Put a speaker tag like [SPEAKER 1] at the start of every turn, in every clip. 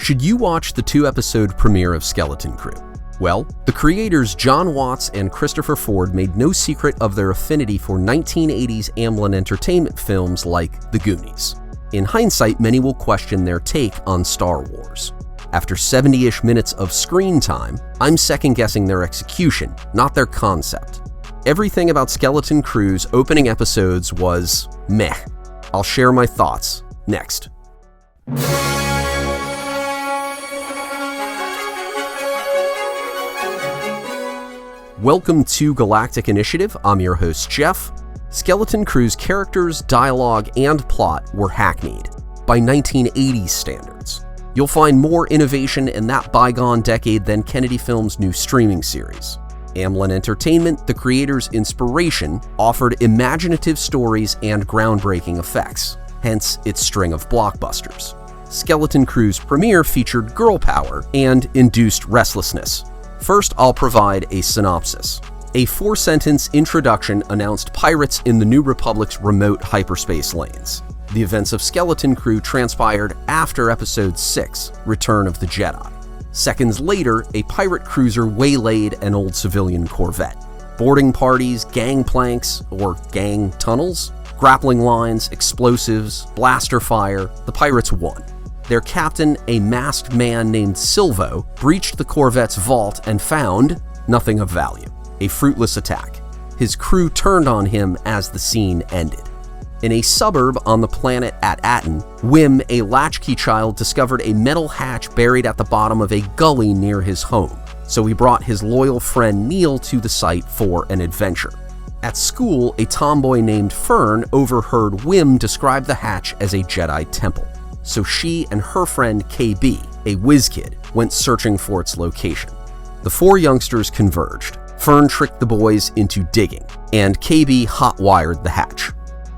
[SPEAKER 1] Should you watch the 2-episode premiere of Skeleton Crew? Well, the creators John Watts and Christopher Ford made no secret of their affinity for 1980s Amblin Entertainment films like The Goonies. In hindsight, many will question their take on Star Wars. After 70-ish minutes of screen time, I'm second-guessing their execution, not their concept. Everything about Skeleton Crew's opening episodes was meh. I'll share my thoughts next. Welcome to Galactic Initiative. I'm your host, Jeff. Skeleton Crew's characters, dialogue, and plot were hackneyed by 1980s standards. You'll find more innovation in that bygone decade than Kennedy Films' new streaming series. Amblin Entertainment, the creators' inspiration, offered imaginative stories and groundbreaking effects, hence its string of blockbusters. Skeleton Crew's premiere featured girl power and induced restlessness. First, I'll provide a synopsis. A 4-sentence introduction announced pirates in the New Republic's remote hyperspace lanes. The events of Skeleton Crew transpired after Episode 6, Return of the Jedi. Seconds later, a pirate cruiser waylaid an old civilian corvette. Boarding parties, gangplanks, or gang tunnels, grappling lines, explosives, blaster fire, the pirates won. Their captain, a masked man named Silvo, breached the corvette's vault and found nothing of value, a fruitless attack. His crew turned on him as the scene ended. In a suburb on the planet At-Aten, Wim, a latchkey child, discovered a metal hatch buried at the bottom of a gully near his home, so he brought his loyal friend Neil to the site for an adventure. At school, a tomboy named Fern overheard Wim describe the hatch as a Jedi temple. So she and her friend KB, a whiz kid, went searching for its location. The 4 youngsters converged. Fern tricked the boys into digging, and KB hot-wired the hatch.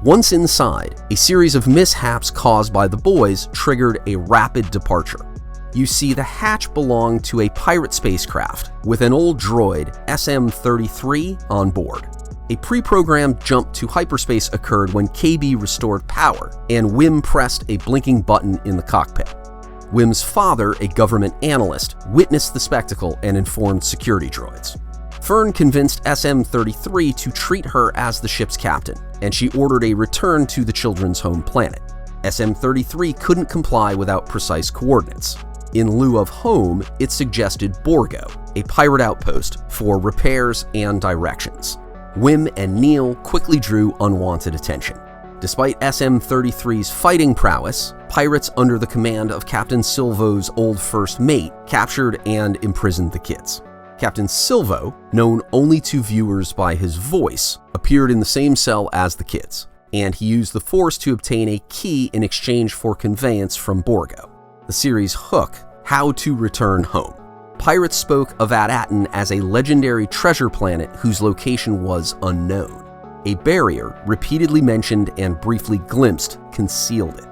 [SPEAKER 1] Once inside, a series of mishaps caused by the boys triggered a rapid departure. You see, the hatch belonged to a pirate spacecraft with an old droid, SM-33, on board. A pre-programmed jump to hyperspace occurred when KB restored power, and Wim pressed a blinking button in the cockpit. Wim's father, a government analyst, witnessed the spectacle and informed security droids. Fern convinced SM-33 to treat her as the ship's captain, and she ordered a return to the children's home planet. SM-33 couldn't comply without precise coordinates. In lieu of home, it suggested Borgo, a pirate outpost, for repairs and directions. Wim and Neil quickly drew unwanted attention. Despite SM-33's fighting prowess, pirates under the command of Captain Silvo's old first mate captured and imprisoned the kids. Captain Silvo, known only to viewers by his voice, appeared in the same cell as the kids, and he used the Force to obtain a key in exchange for conveyance from Borgo. The series' hook, How to Return Home. Pirates spoke of At-Aten as a legendary treasure planet whose location was unknown. A barrier, repeatedly mentioned and briefly glimpsed, concealed it.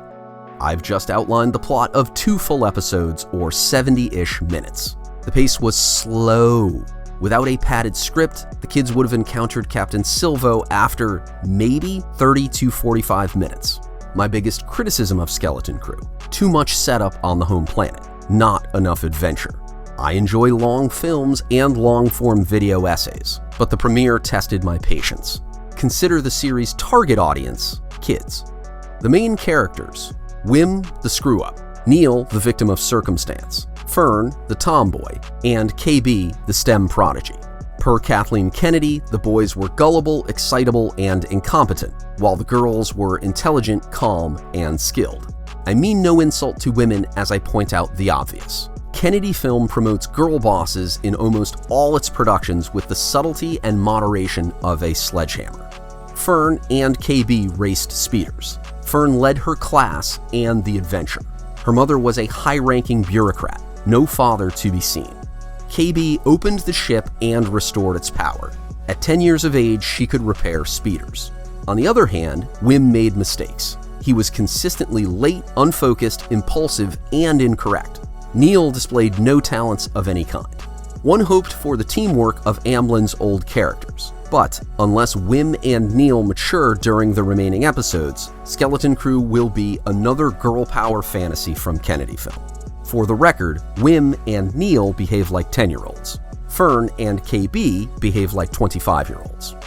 [SPEAKER 1] I've just outlined the plot of 2 full episodes, or 70-ish minutes. The pace was slow. Without a padded script, the kids would have encountered Captain Silvo after maybe 30 to 45 minutes. My biggest criticism of Skeleton Crew: too much setup on the home planet, not enough adventure. I enjoy long films and long-form video essays, but the premiere tested my patience. Consider the series' target audience, kids. The main characters: Wim, the screw-up; Neil, the victim of circumstance; Fern, the tomboy; and KB, the STEM prodigy. Per Kathleen Kennedy, the boys were gullible, excitable, and incompetent, while the girls were intelligent, calm, and skilled. I mean no insult to women as I point out the obvious. Kennedy Film promotes girl bosses in almost all its productions with the subtlety and moderation of a sledgehammer. Fern and KB raced speeders. Fern led her class and the adventure. Her mother was a high-ranking bureaucrat, no father to be seen. KB opened the ship and restored its power. At 10 years of age, she could repair speeders. On the other hand, Wim made mistakes. He was consistently late, unfocused, impulsive, and incorrect. Neil displayed no talents of any kind. One hoped for the teamwork of Amblin's old characters, but unless Wim and Neil mature during the remaining episodes, Skeleton Crew will be another girl power fantasy from Kennedy Film. For the record, Wim and Neil behave like 10-year-olds. Fern and KB behave like 25-year-olds.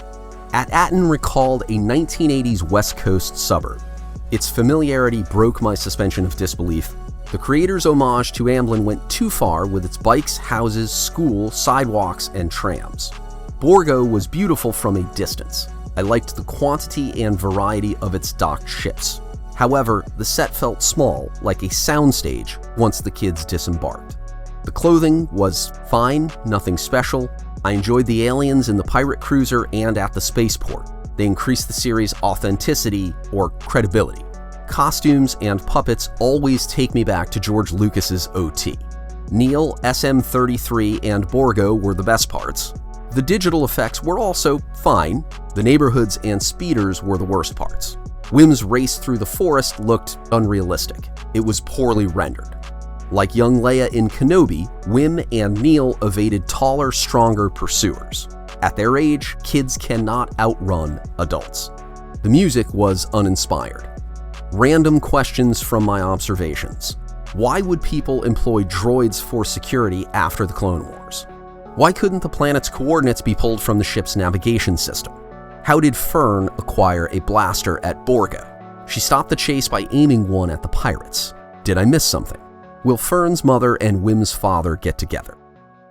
[SPEAKER 1] At-Atten recalled a 1980s West Coast suburb. Its familiarity broke my suspension of disbelief. The creator's homage to Amblin went too far with its bikes, houses, school, sidewalks, and trams. Borgo was beautiful from a distance. I liked the quantity and variety of its docked ships. However, the set felt small, like a soundstage, once the kids disembarked. The clothing was fine, nothing special. I enjoyed the aliens in the pirate cruiser and at the spaceport. They increased the series' authenticity or credibility. Costumes and puppets always take me back to George Lucas's OT. Neil, SM-33, and Borgo were the best parts. The digital effects were also fine. The neighborhoods and speeders were the worst parts. Wim's race through the forest looked unrealistic. It was poorly rendered. Like young Leia in Kenobi, Wim and Neil evaded taller, stronger pursuers. At their age, kids cannot outrun adults. The music was uninspired. Random questions from my observations. Why would people employ droids for security after the Clone Wars? Why couldn't the planet's coordinates be pulled from the ship's navigation system? How did Fern acquire a blaster at Borgo? She stopped the chase by aiming one at the pirates. Did I miss something? Will Fern's mother and Wim's father get together?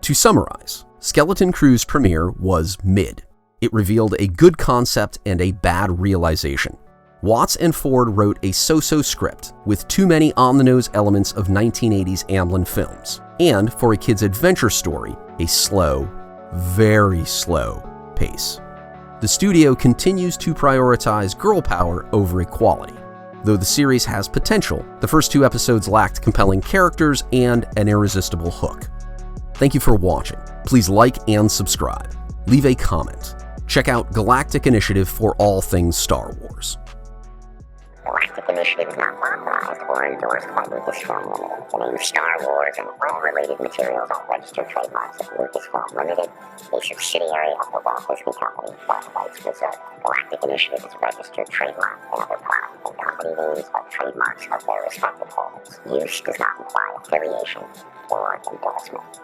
[SPEAKER 1] To summarize, Skeleton Crew's premiere was mid. It revealed a good concept and a bad realization. Watts and Ford wrote a so-so script with too many on-the-nose elements of 1980s Amblin films, and for a kid's adventure story, a slow, very slow pace. The studio continues to prioritize girl power over equality. Though the series has potential, the first 2 episodes lacked compelling characters and an irresistible hook. Thank you for watching. Please like and subscribe. Leave a comment. Check out Galactic Initiative for all things Star Wars.
[SPEAKER 2] Galactic Initiative is not authorized or endorsed by Lucasfilm Limited. The name Star Wars and all related materials are registered trademarks of Lucasfilm Limited, a subsidiary of the Walt Disney Company, all rights reserved. Galactic Initiative is a registered trademark and other product and company names are trademarks of their respective holders. Use does not imply affiliation or endorsement.